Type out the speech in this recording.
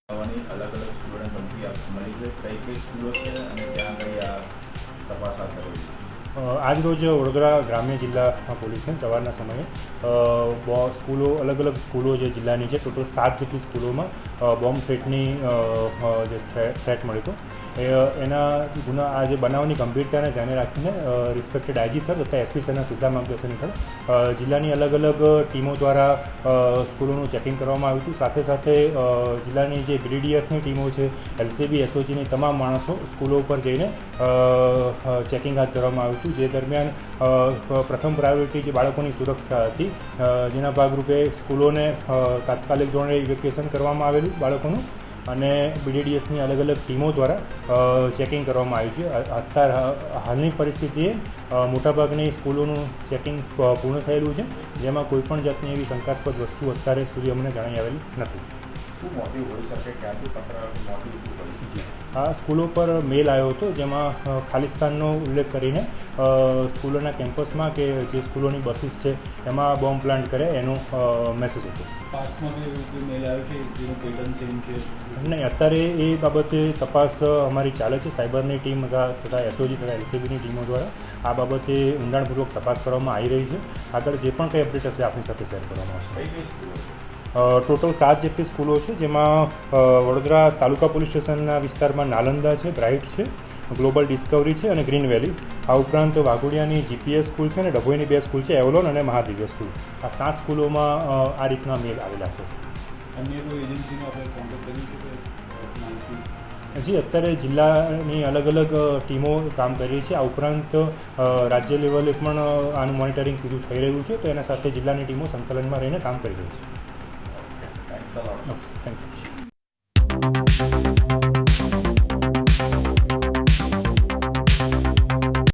અલગ સ્કૂલોને ગમતી મળી છે, કઈ સ્કૂલો છે અને ત્યાં કઈ આ તપાસ હાથ ધરેલી છે? આજરોજ વડોદરા ગ્રામ્ય જિલ્લા પોલીસને સવારના સમયે અલગ સ્કૂલો જે જિલ્લાની છે, ટોટલ 7 જેટલી સ્કૂલોમાં બોમ્બ થ્રેટની જે થ્રેટ મળ્યો હતો. એના આ જે બનાવની ગંભીરતાને ધ્યાને રાખીને રિસ્પેક્ટેડ આઈજી સર તથા એસપી સરના સીધા માર્ગદર્શન હેઠળ જિલ્લાની અલગ ટીમો દ્વારા સ્કૂલોનું ચેકિંગ કરવામાં આવ્યું હતું. સાથે સાથે જિલ્લાની જે BDDSની ટીમો છે, LCB SOGની તમામ માણસો સ્કૂલો ઉપર જઈને ચેકિંગ હાથ ધરવામાં આવ્યું હતું. જે દરમિયાન પ્રથમ પ્રાયોરિટી જે બાળકોની સુરક્ષા હતી, જેના ભાગરૂપે સ્કૂલોને તાત્કાલિક ધોરણે ઇવેક્યુએશન કરવામાં આવેલું બાળકોનું અને BDDSની અલગ ટીમો દ્વારા ચેકિંગ કરવામાં આવ્યું છે. અત્યારે હાલની પરિસ્થિતિએ મોટાભાગની સ્કૂલોનું ચેકિંગ પૂર્ણ થયેલું છે, જેમાં કોઈપણ જાતની એવી શંકાસ્પદ વસ્તુ અત્યારે સુધી અમને જણાઈ આવેલી નથી. શું મોટિવ હોઈ શકે? ક્યાંથી પકડાયું? મોટિવ શું હોઈ શકે? આ સ્કૂલો પર મેલ આવ્યો હતો, જેમાં ખાલિસ્તાનનો ઉલ્લેખ કરીને સ્કૂલોના કેમ્પસમાં કે જે સ્કૂલોની બસીસ છે એમાં બોમ્બ પ્લાન્ટ કરે એનો મેસેજ હતો. મેલ આવ્યો છે જેનું પેટર્ન ચેન્જ છે? નહીં, અત્યારે એ બાબતે તપાસ અમારી ચાલે છે. સાયબરની ટીમ તથા SOG તથા LCBની ટીમો દ્વારા આ બાબતે ઊંડાણપૂર્વક તપાસ કરવામાં આવી રહી છે. આગળ જે પણ કંઈ અપડેટ હશે આપણી સાથે શેર કરવામાં આવશે. કઈ સ્કૂલો? ટોટલ 7 જેટલી સ્કૂલો છે, જેમાં વડોદરા તાલુકા પોલીસ સ્ટેશનના વિસ્તારમાં નાલંદા છે, બ્રાઇટ છે, ગ્લોબલ ડિસ્કવરી છે અને ગ્રીન વેલી. આ ઉપરાંત વાઘોડિયાની GPS સ્કૂલ છે અને ડભોઈની 2 સ્કૂલ છે, એવલોન અને મહાદિવ્ય સ્કૂલ. આ 7 સ્કૂલોમાં આ રીતના મેલ આવેલા છે. અન્ય કોઈ એજન્સીનો આપણે કોન્ટેક્ટ કર્યું છે? જી, અત્યારે જિલ્લાની અલગ ટીમો કામ કરી રહી છે. આ ઉપરાંત રાજ્ય લેવલે પણ આનું મોનિટરિંગ સીધું થઈ રહ્યું છે, તો એના સાથે જિલ્લાની ટીમો સંકલનમાં રહીને કામ કરી રહી છે. Thanks a lot. Thank you.